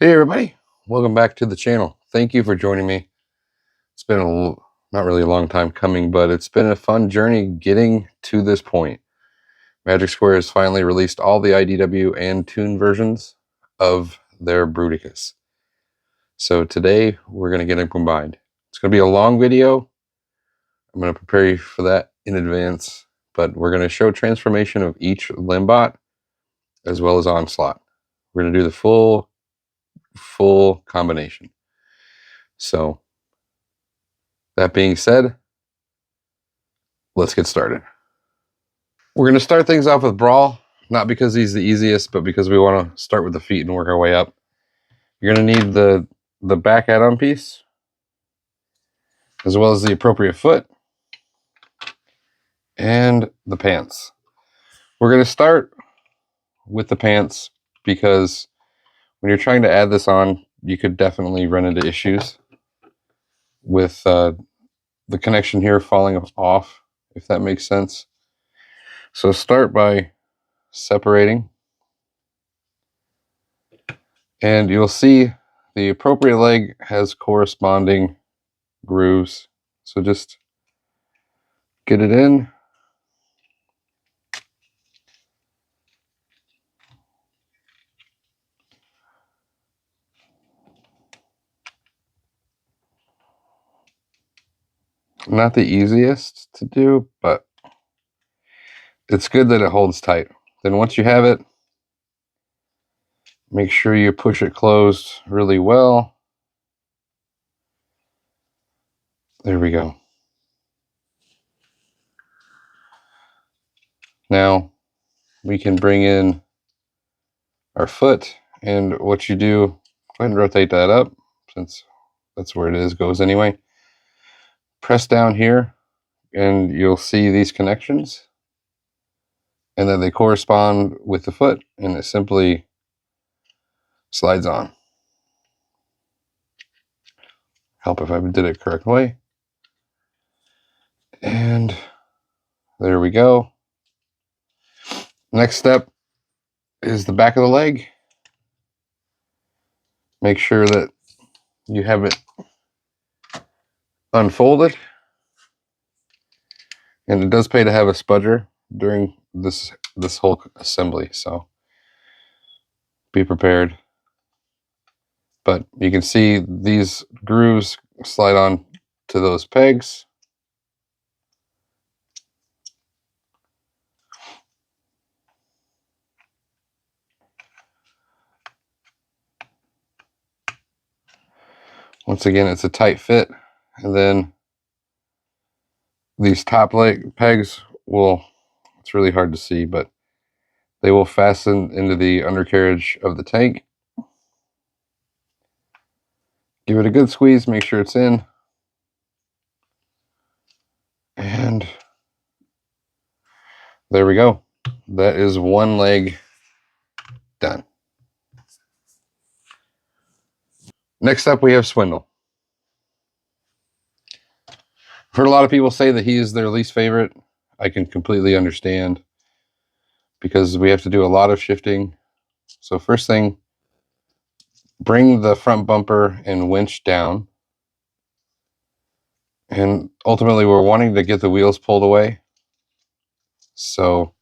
Hey everybody, welcome back to the channel. Thank you for joining me. It's been not really a long time coming, but it's been a fun journey getting to this point. Magic Square has finally released all the IDW and Toon versions of their Bruticus. So today we're going to get them combined. It's going to be a long video. I'm going to prepare you for that in advance, but we're going to show transformation of each Limbot as well as Onslaught. We're going to do the full combination. So that being said, let's get started. We're going to start things off with Brawl, not because he's the easiest, but because we want to start with the feet and work our way up. You're going to need the back add-on piece, as well as the appropriate foot, and the pants. We're going to start with the pants because when you're trying to add this on, you could definitely run into issues with the connection here falling off, if that makes sense. So start by separating, and you'll see the appropriate leg has corresponding grooves. So just get it in. Not the easiest to do, but it's good that it holds tight. Then once you have it, make sure you push it closed really well. There we go. Now we can bring in our foot, and what you do, go ahead and rotate that up since that's where it is, goes anyway. Press down here and you'll see these connections, and then they correspond with the foot, and it simply slides on. Help if I did it correct way. And there we go. Next step is the back of the leg. Make sure that you have it unfolded. And it does pay to have a spudger during this whole assembly, so be prepared. But you can see these grooves slide on to those pegs. Once again, it's a tight fit, and then these top leg pegs will, it's really hard to see, but they will fasten into the undercarriage of the tank. Give it a good squeeze, make sure it's in. And there we go. That is one leg done. Next up, we have Swindle. I've heard a lot of people say that he is their least favorite. I can completely understand because we have to do a lot of shifting. So first thing, bring the front bumper and winch down. And ultimately, we're wanting to get the wheels pulled away. So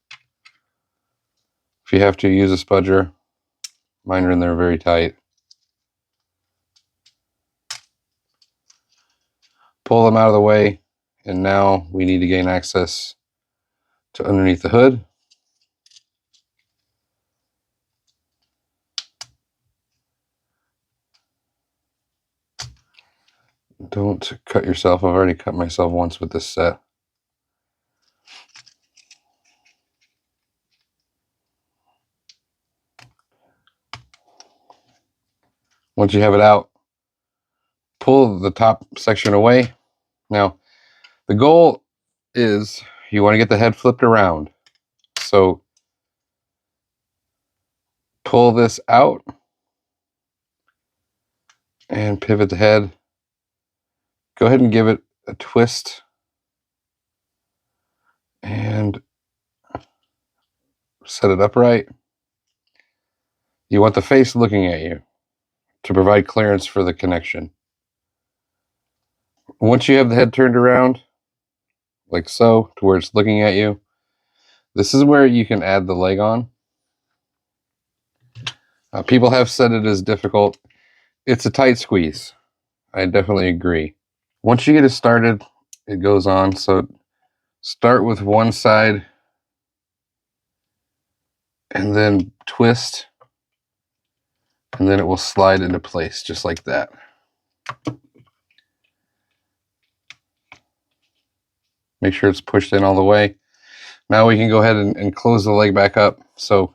if you have to use a spudger, mine are in there very tight. Pull them out of the way, and now we need to gain access to underneath the hood. Don't cut yourself. I've already cut myself once with this set. Once you have it out, pull the top section away. Now, the goal is you want to get the head flipped around. So pull this out and pivot the head. Go ahead and give it a twist and set it upright. You want the face looking at you. to provide clearance for the connection. Once you have the head turned around, like so, to where it's looking at you, this is where you can add the leg on. People have said it is difficult. It's a tight squeeze. I definitely agree. Once you get it started, it goes on. So start with one side and then twist, and then it will slide into place just like that. Make sure it's pushed in all the way. Now we can go ahead and close the leg back up. So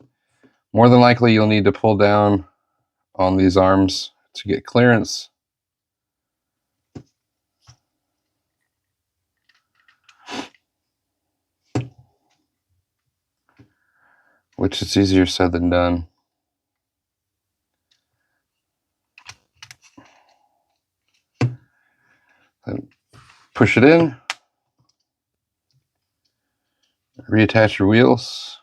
more than likely you'll need to pull down on these arms to get clearance. Which is easier said than done. Then push it in. Reattach your wheels.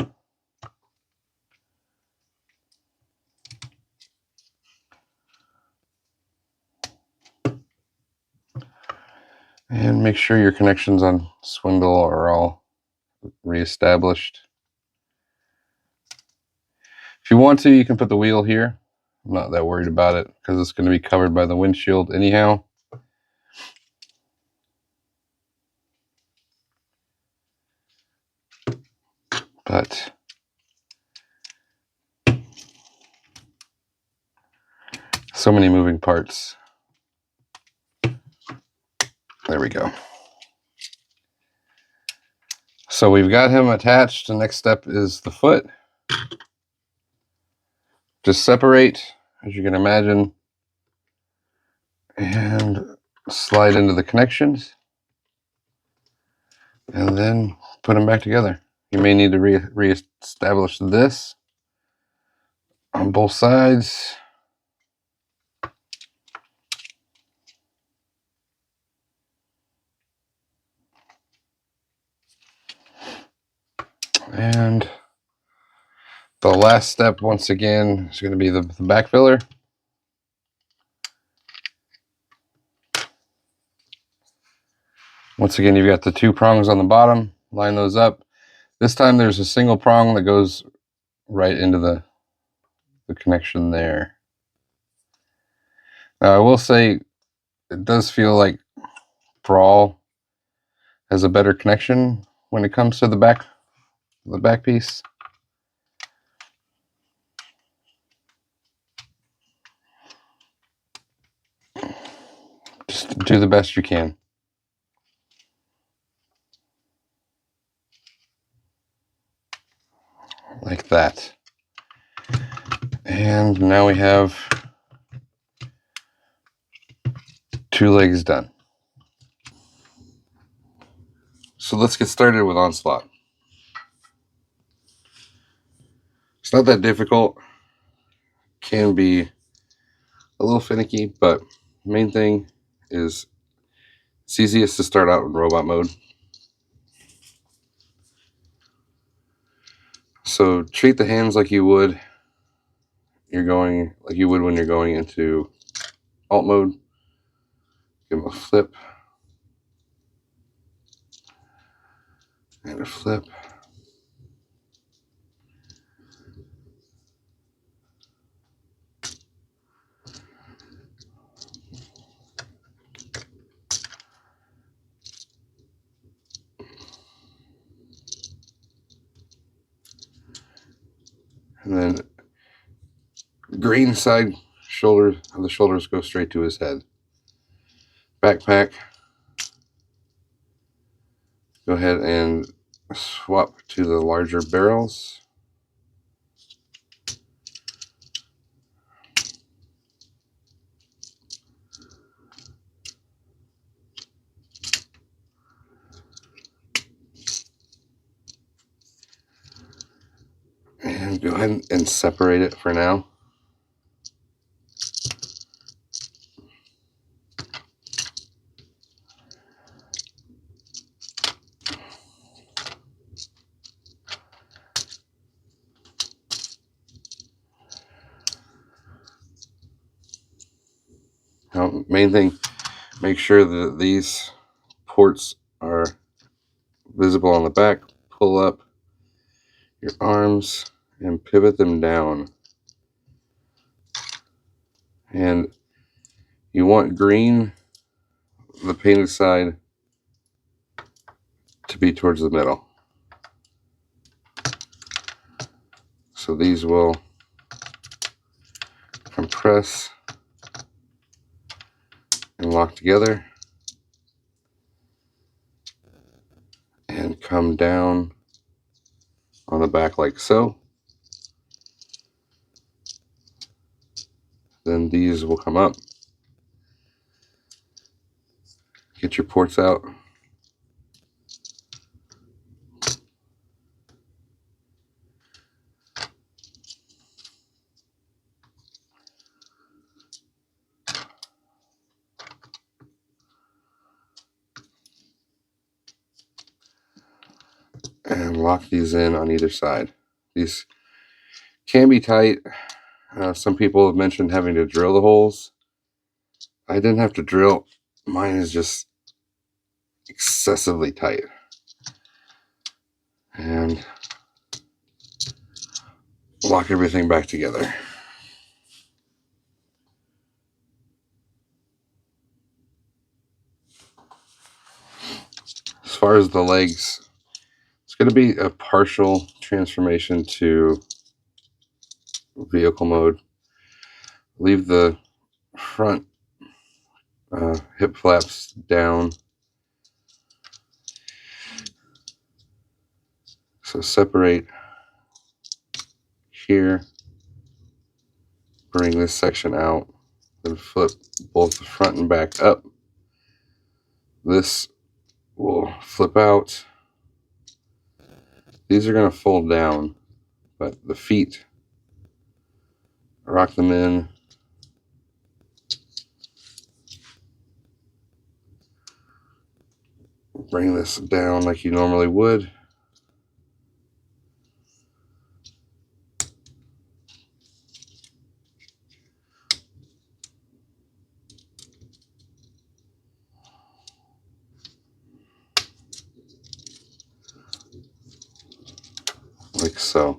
And make sure your connections on spindle are all reestablished. If you want to, you can put the wheel here. I'm not that worried about it because it's going to be covered by the windshield anyhow. But so many moving parts. There we go. So we've got him attached. The next step is the foot. Just separate, as you can imagine, and slide into the connections, and then put them back together. You may need to re-establish this on both sides. And the last step, once again, is going to be the back filler. Once again, you've got the two prongs on the bottom. Line those up. This time there's a single prong that goes right into the connection there. Now, I will say it does feel like Brawl has a better connection when it comes to the back piece. Just do the best you can. Like that. And now we have two legs done. So let's get started with Onslaught. It's not that difficult. Can be a little finicky, but the main thing is it's easiest to start out in robot mode. So treat the hands like you would when you're going into alt mode. Give them a flip and a flip. And then green side shoulder of the shoulders go straight to his head. Backpack. Go ahead and swap to the larger barrels. And go ahead and separate it for now. Now, main thing, make sure that these ports are visible on the back. Pull up your arms and pivot them down. And you want green, the painted side, to be towards the middle. So these will compress and lock together and come down on the back like so. Then these will come up. Get your ports out. And lock these in on either side. These can be tight. Some people have mentioned having to drill the holes. I didn't have to drill. Mine is just excessively tight. And lock everything back together. As far as the legs, it's going to be a partial transformation to vehicle mode. Leave the front hip flaps down. So separate here, bring this section out, then flip both the front and back up. This will flip out. These are going to fold down, but the feet, rock them in. Bring this down like you normally would. Like so.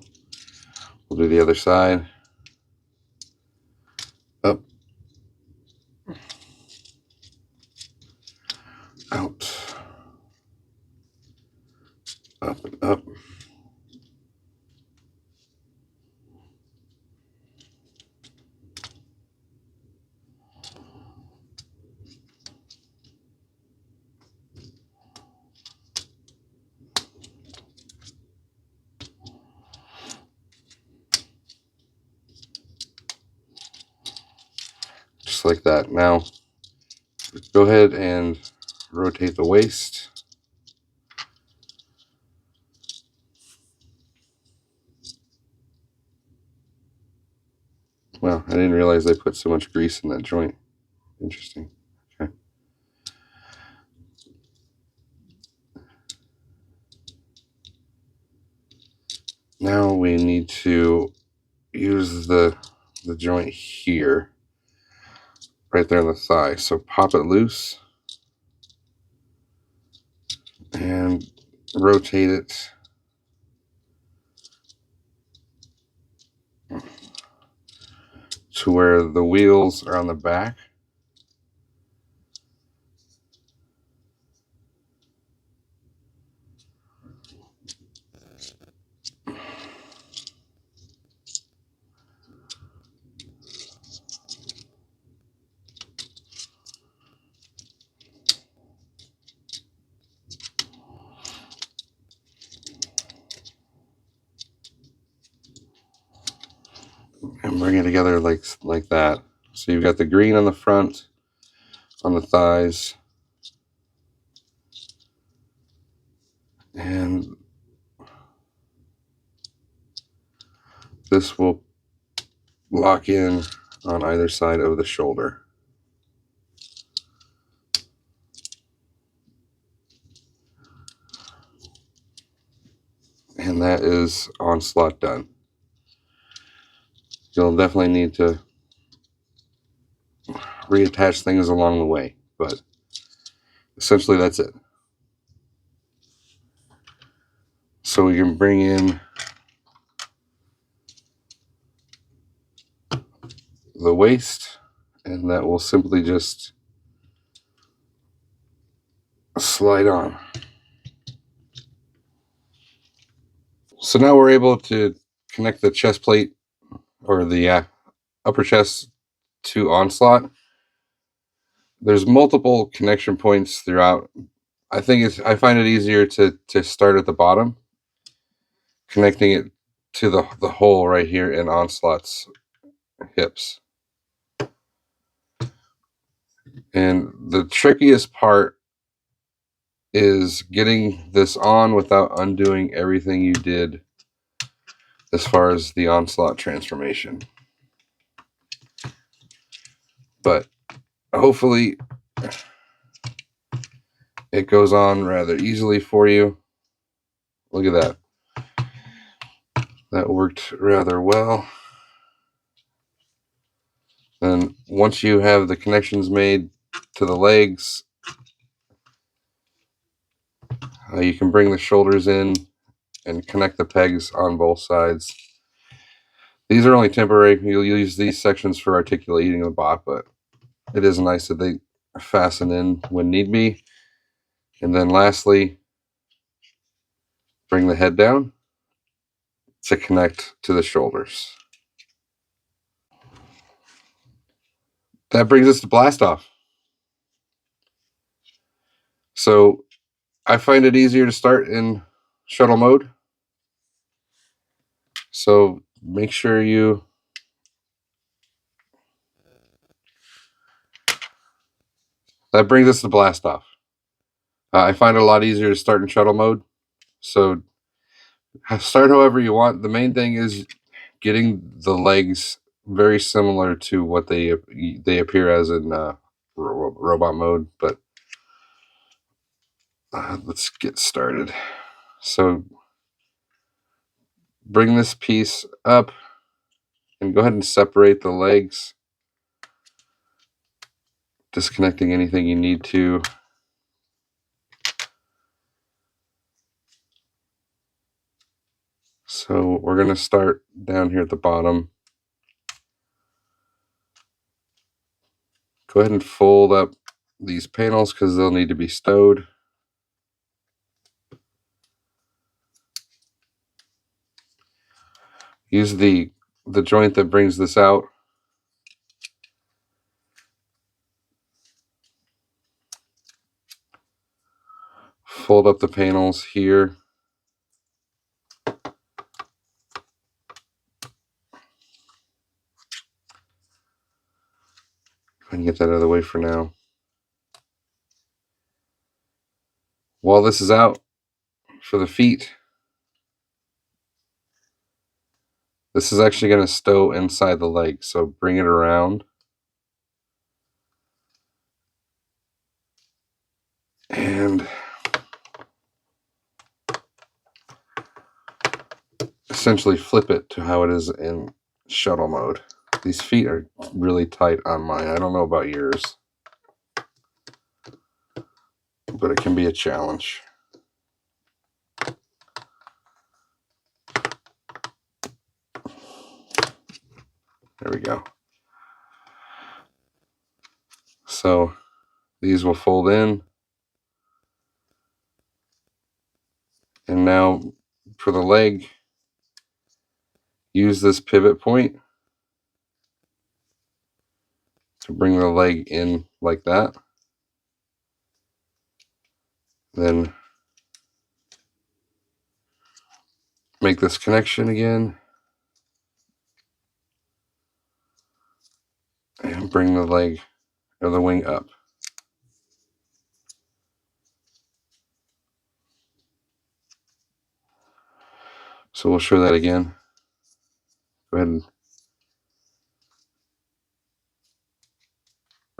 We'll do the other side. Up. Out. Up and up. Just like that. Now, go ahead and rotate the waist. Well, I didn't realize they put so much grease in that joint. Interesting. Okay. Now we need to use the joint here, right there on the thigh. So pop it loose and rotate it to where the wheels are on the back. And bring it together like that. So you've got the green on the front, on the thighs, and this will lock in on either side of the shoulder. And that is onslaught done. You'll definitely need to reattach things along the way, but essentially that's it. So we can bring in the waste, and that will simply just slide on. So now we're able to connect the chest plate or the upper chest to Onslaught. There's multiple connection points throughout. I find it easier to start at the bottom, connecting it to the hole right here in Onslaught's hips. And the trickiest part is getting this on without undoing everything you did as far as the Onslaught transformation. But hopefully it goes on rather easily for you. Look at that. That worked rather well. And once you have the connections made to the legs, you can bring the shoulders in and connect the pegs on both sides. These are only temporary. You'll use these sections for articulating the bot, but it is nice that they fasten in when need be. And then lastly, bring the head down to connect to the shoulders. That brings us to blast off. So I find it easier to start in shuttle mode. So make sure you that brings us to blast off. I find it a lot easier to start in shuttle mode. So start however you want. The main thing is getting the legs very similar to what they appear as in robot mode. But let's get started. So bring this piece up and go ahead and separate the legs, disconnecting anything you need to. So we're going to start down here at the bottom. Go ahead and fold up these panels because they'll need to be stowed. Use the joint that brings this out. Fold up the panels here. And get that out of the way for now. While this is out, for the feet, this is actually going to stow inside the leg. So bring it around. And essentially flip it to how it is in shuttle mode. These feet are really tight on mine. I don't know about yours, but it can be a challenge. There we go. So these will fold in. And now for the leg, use this pivot point to bring the leg in like that. Then make this connection again. And bring the leg or the wing up. So we'll show that again. Go ahead and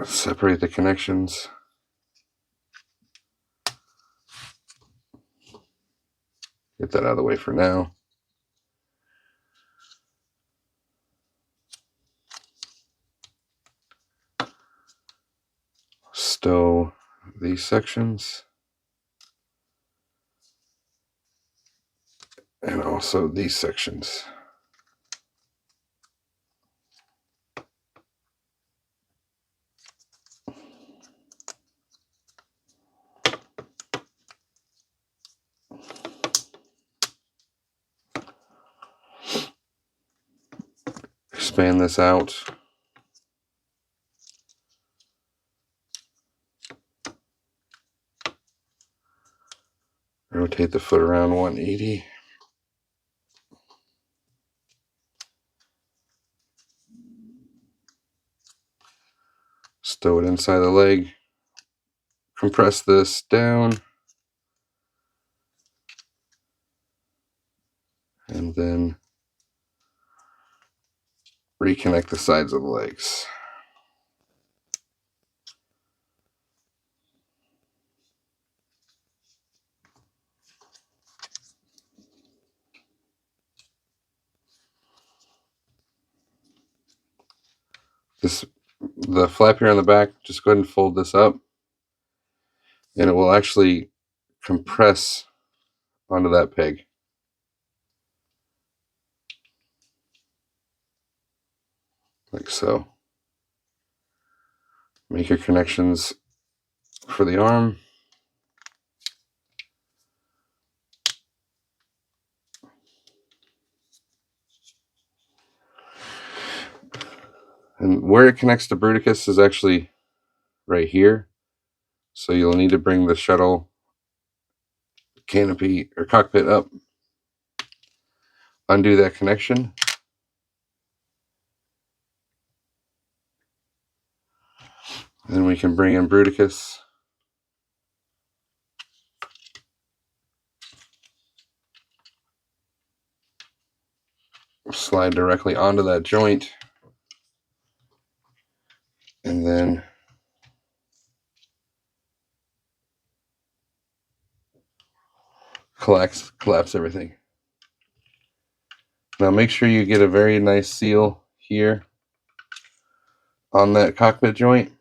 separate the connections. Get that out of the way for now. stow these sections and also these sections. Expand this out. Rotate the foot around 180. Stow it inside the leg. Compress this down. And then reconnect the sides of the legs. The flap here on the back, just go ahead and fold this up, and it will actually compress onto that peg. Like so. Make your connections for the arm. And where it connects to Bruticus is actually right here. So you'll need to bring the shuttle canopy or cockpit up, undo that connection. Then we can bring in Bruticus. Slide directly onto that joint. And then collapse everything. Now make sure you get a very nice seal here on that cockpit joint,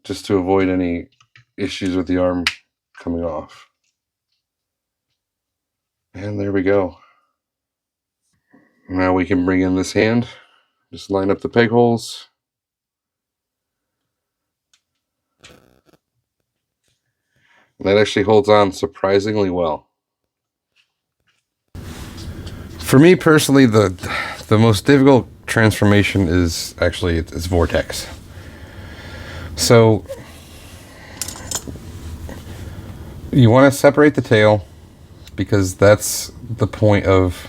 just to avoid any issues with the arm coming off. And there we go. Now we can bring in this hand. Just line up the peg holes. That actually holds on surprisingly well. For me personally, the most difficult transformation is actually it's vortex. So you want to separate the tail, because that's the point of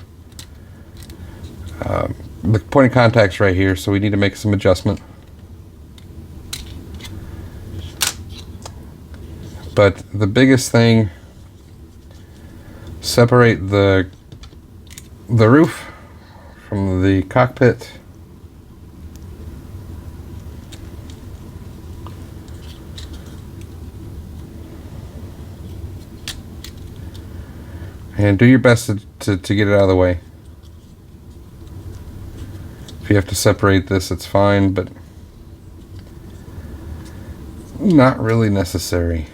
contact's right here. So we need to make some adjustment. But the biggest thing, separate the roof from the cockpit. And do your best to get it out of the way. If you have to separate this, it's fine, but not really necessary.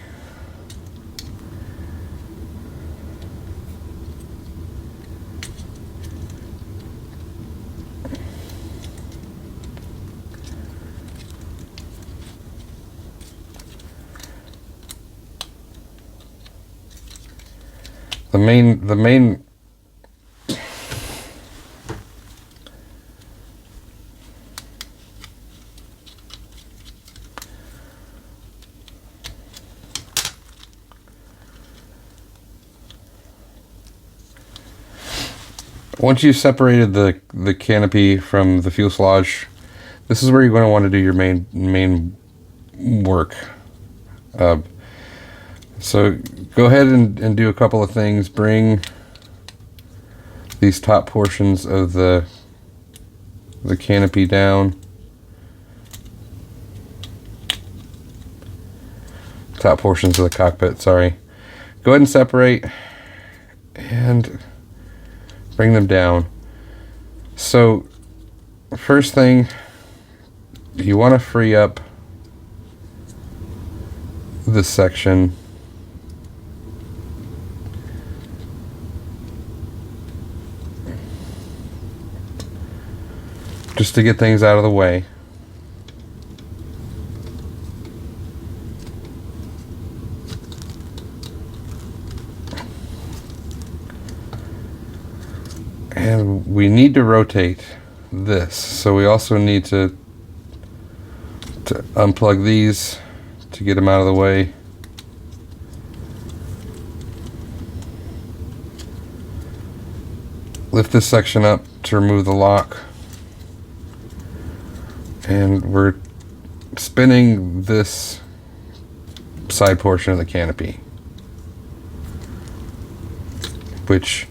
The main once you've separated the canopy from the fuselage, this is where you're going to want to do your main work. So go ahead and do a couple of things. Bring these top portions of the canopy down. Top portions of the cockpit, sorry. Go ahead and separate and bring them down. So first thing, you want to free up this section just to get things out of the way. And we need to rotate this, so we also need to unplug these to get them out of the way. Lift this section up to remove the lock. And we're spinning this side portion of the canopy, which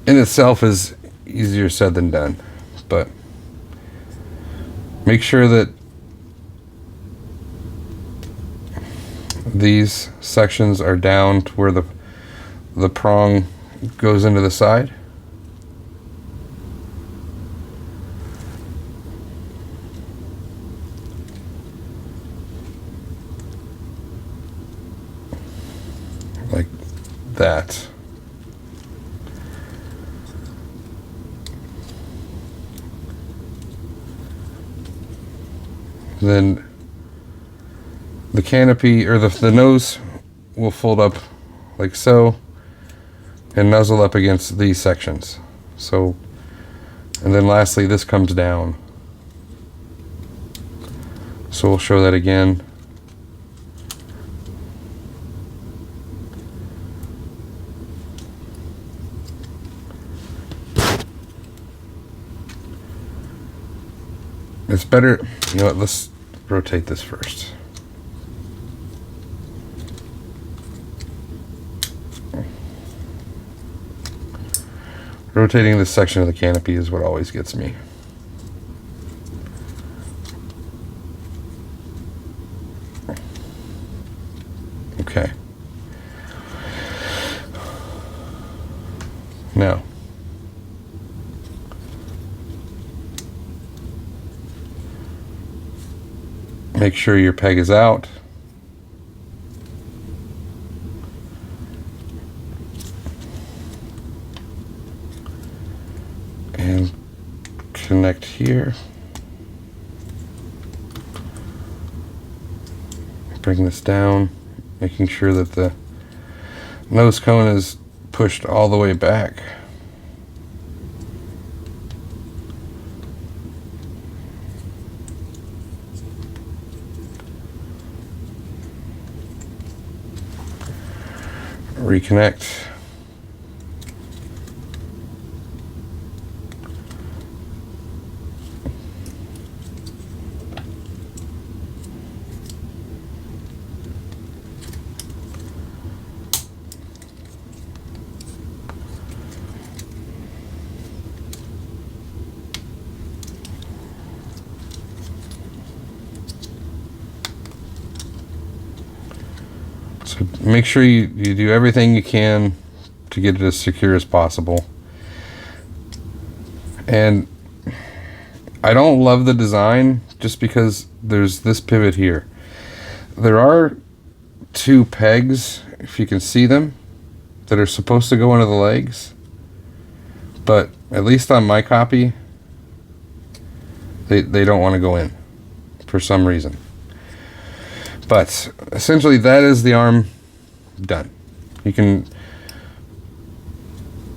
in itself is easier said than done, but make sure that these sections are down to where the prong goes into the side. Like that. Then the canopy, or the nose, will fold up like so and nuzzle up against these sections. So, and then lastly this comes down. So we'll show that again. It's better, you know what, let's rotate this first. Rotating this section of the canopy is what always gets me. Okay. Now, make sure your peg is out. And connect here. Bring this down, making sure that the nose cone is pushed all the way back. Reconnect. So make sure you do everything you can to get it as secure as possible. And I don't love the design just because there's this pivot here. There are two pegs, if you can see them, that are supposed to go into the legs, but at least on my copy they don't want to go in for some reason. But essentially that is the arm done. You can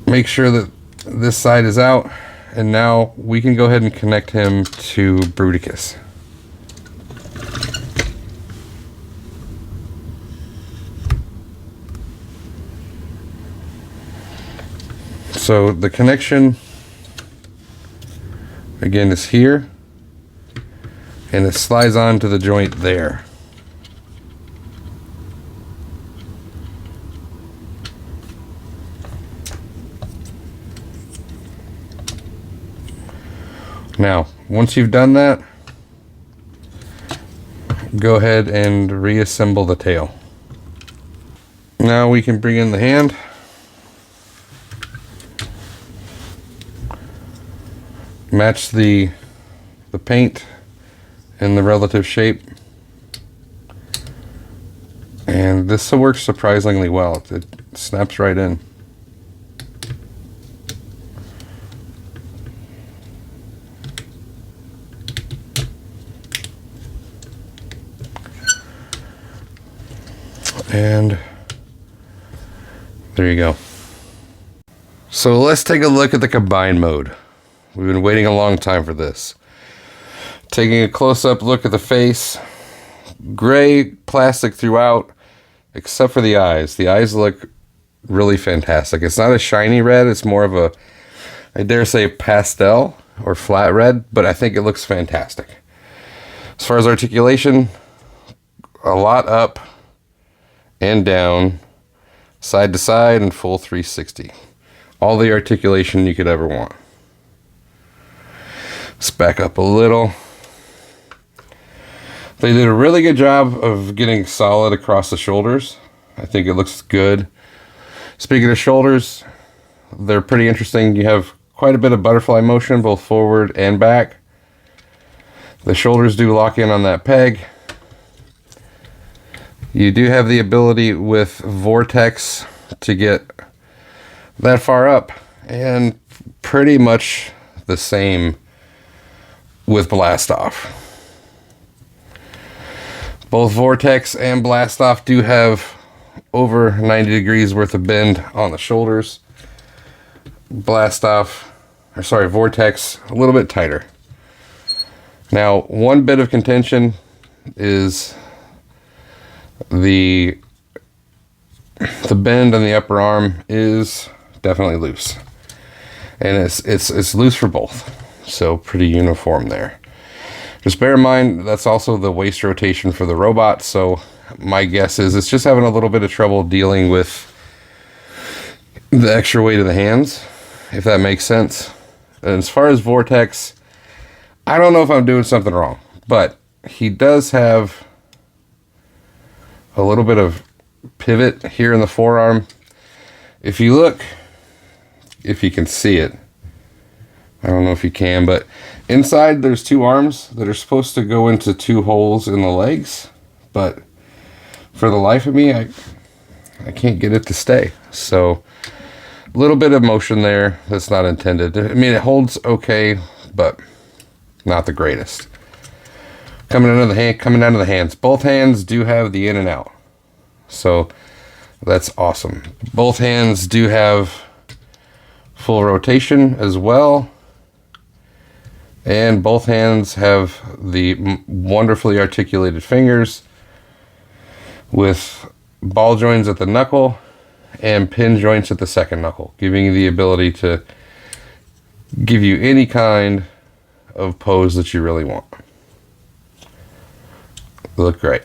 make sure that this side is out, and now we can go ahead and connect him to Bruticus. So the connection again is here, and it slides onto the joint there. Now, once you've done that, go ahead and reassemble the tail. Now we can bring in the hand. Match the paint in the relative shape. And this works surprisingly well. It snaps right in. And there you go. So let's take a look at the combine mode. We've been waiting a long time for this. Taking a close-up look at the face. Gray plastic throughout, except for the eyes. The eyes look really fantastic. It's not a shiny red. It's more of a, I dare say, pastel or flat red, but I think it looks fantastic. As far as articulation, a lot up and down, side to side, and full 360. All the articulation you could ever want. Let's back up a little. They did a really good job of getting solid across the shoulders. I think it looks good. Speaking of shoulders, they're pretty interesting. You have quite a bit of butterfly motion, both forward and back. The shoulders do lock in on that peg. You do have the ability with Vortex to get that far up, and pretty much the same with Blast Off. Both Vortex and Blast Off do have over 90 degrees worth of bend on the shoulders. Vortex a little bit tighter. Now, one bit of contention is the bend on the upper arm is definitely loose, and it's loose for both, so pretty uniform there. Just bear in mind that's also the waist rotation for the robot, so my guess is it's just having a little bit of trouble dealing with the extra weight of the hands, if that makes sense. And as far as Vortex, I don't know if I'm doing something wrong, but he does have a little bit of pivot here in the forearm. If you look, if you can see it, I don't know if you can, but inside there's two arms that are supposed to go into two holes in the legs, but for the life of me, I can't get it to stay. So a little bit of motion there that's not intended. I mean, it holds okay, but not the greatest. Coming out of the hands. Both hands do have the in and out, so that's awesome. Both hands do have full rotation as well, and both hands have the wonderfully articulated fingers with ball joints at the knuckle and pin joints at the second knuckle, giving you the ability to give you any kind of pose that you really want. They look great.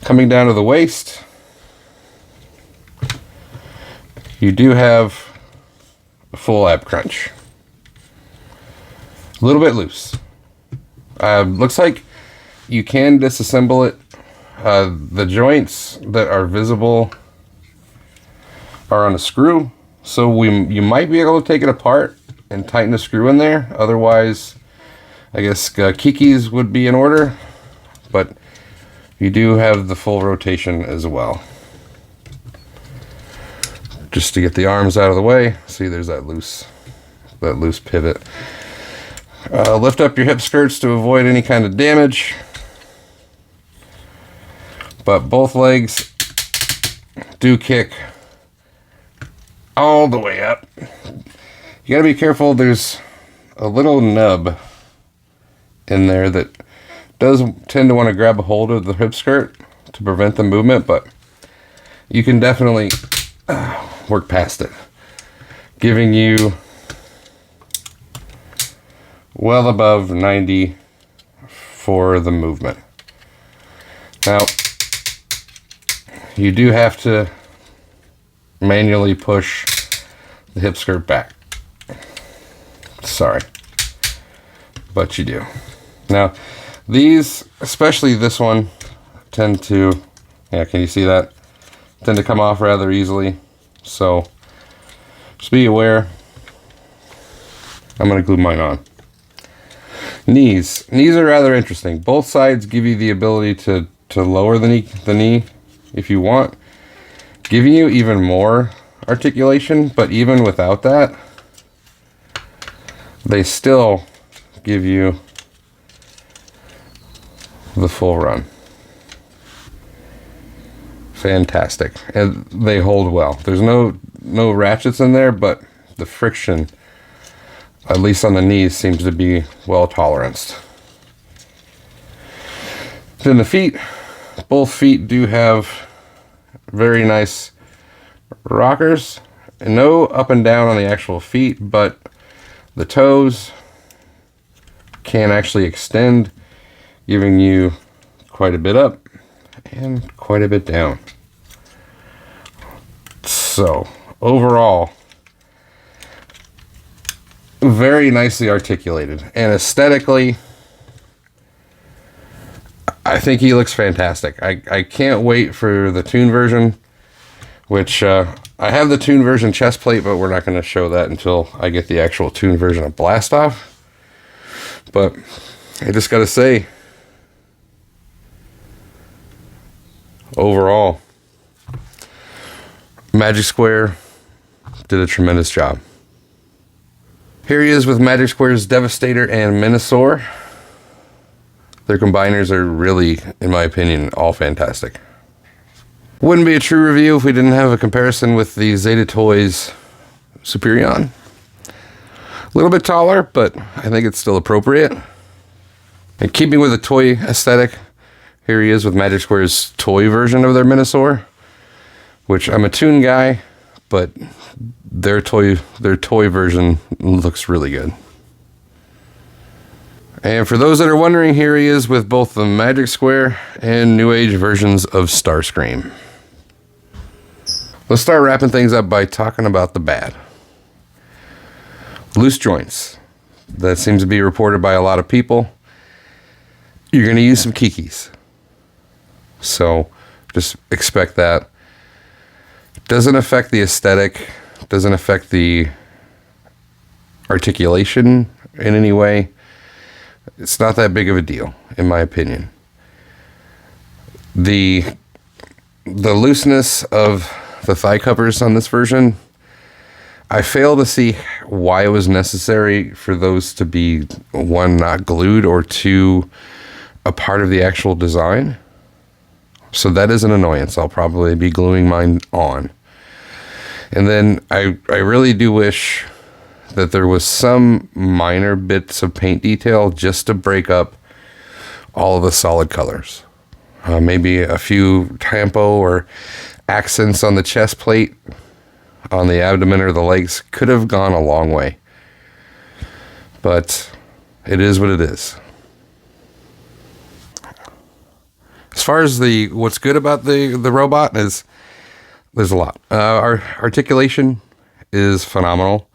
Coming down to the waist, you do have a full ab crunch. A little bit loose. Looks like you can disassemble it. The joints that are visible are on a screw, so you might be able to take it apart and tighten a screw in there. Otherwise, I guess Kiki's would be in order, but you do have the full rotation as well. Just to get the arms out of the way, see there's that loose pivot. Lift up your hip skirts to avoid any kind of damage. But both legs do kick all the way up. You gotta be careful, there's a little nub in there that does tend to want to grab a hold of the hip skirt to prevent the movement, but you can definitely work past it, giving you well above 90 for the movement. Now, you do have to manually push the hip skirt back. Sorry, but you do. Now, these, especially this one, tend to, yeah, can you see that? Tend to come off rather easily. So, just be aware. I'm going to glue mine on. Knees are rather interesting. Both sides give you the ability to lower the knee if you want, giving you even more articulation. But even without that, they still give you the full run. Fantastic. And they hold well. There's no ratchets in there, but the friction, at least on the knees, seems to be well toleranced. Then the feet, both feet do have very nice rockers, and no up and down on the actual feet, but the toes can actually extend, giving you quite a bit up and quite a bit down. So overall, very nicely articulated, and aesthetically, I think he looks fantastic. I can't wait for the Toon version, which I have the Toon version chest plate, but we're not going to show that until I get the actual Toon version of Blastoff. But I just got to say, overall, Magic Square did a tremendous job. Here he is with Magic Square's Devastator and Minosaur. Their combiners are really, in my opinion, all fantastic. Wouldn't be a true review if we didn't have a comparison with the Zeta Toys Superion. A little bit taller, but I think it's still appropriate. And keeping with the toy aesthetic, here he is with Magic Square's toy version of their Minosaur, which I'm a Toon guy, but their toy version looks really good. And for those that are wondering, here he is with both the Magic Square and New Age versions of Starscream. Let's start wrapping things up by talking about the bad. Loose joints. That seems to be reported by a lot of people. You're going to use some kikis, so just expect that. Doesn't affect the aesthetic, doesn't affect the articulation in any way. It's not that big of a deal, in my opinion. The looseness of the thigh covers on this version, I fail to see why it was necessary for those to be, one, not glued, or two, a part of the actual design. So that is an annoyance. I'll probably be gluing mine on. And then I really do wish that there was some minor bits of paint detail just to break up all of the solid colors. Maybe a few tampo or accents on the chest plate, on the abdomen or the legs could have gone a long way. But it is what it is. As far as what's good about the robot is, there's a lot. Our articulation is phenomenal.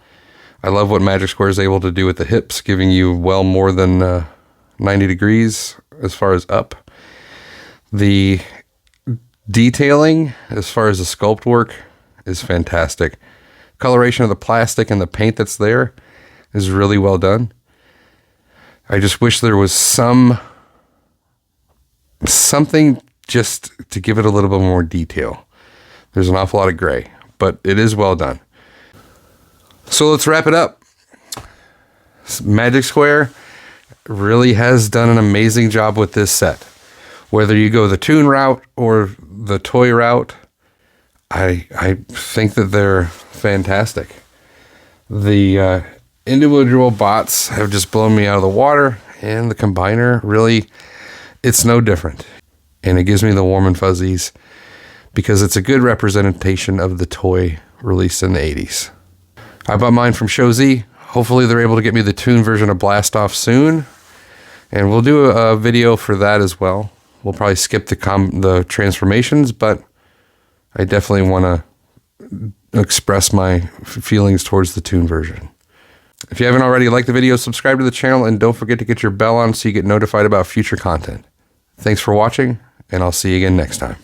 I love what Magic Square is able to do with the hips, giving you well more than 90 degrees as far as up. The detailing, as far as the sculpt work, is fantastic. Coloration of the plastic and the paint that's there is really well done. I just wish there was something just to give it a little bit more detail. There's an awful lot of gray, but it is well done. So let's wrap it up. Magic Square really has done an amazing job with this set. Whether you go the Toon route or the toy route, I think that they're fantastic. The individual bots have just blown me out of the water, and the combiner, really, it's no different. And it gives me the warm and fuzzies because it's a good representation of the toy released in the 80s. I bought mine from Show Z. Hopefully they're able to get me the Toon version of Blastoff soon, and we'll do a video for that as well. We'll probably skip the transformations, but I definitely want to express my feelings towards the Toon version. If you haven't already, like the video, subscribe to the channel, and don't forget to get your bell on so you get notified about future content. Thanks for watching, and I'll see you again next time.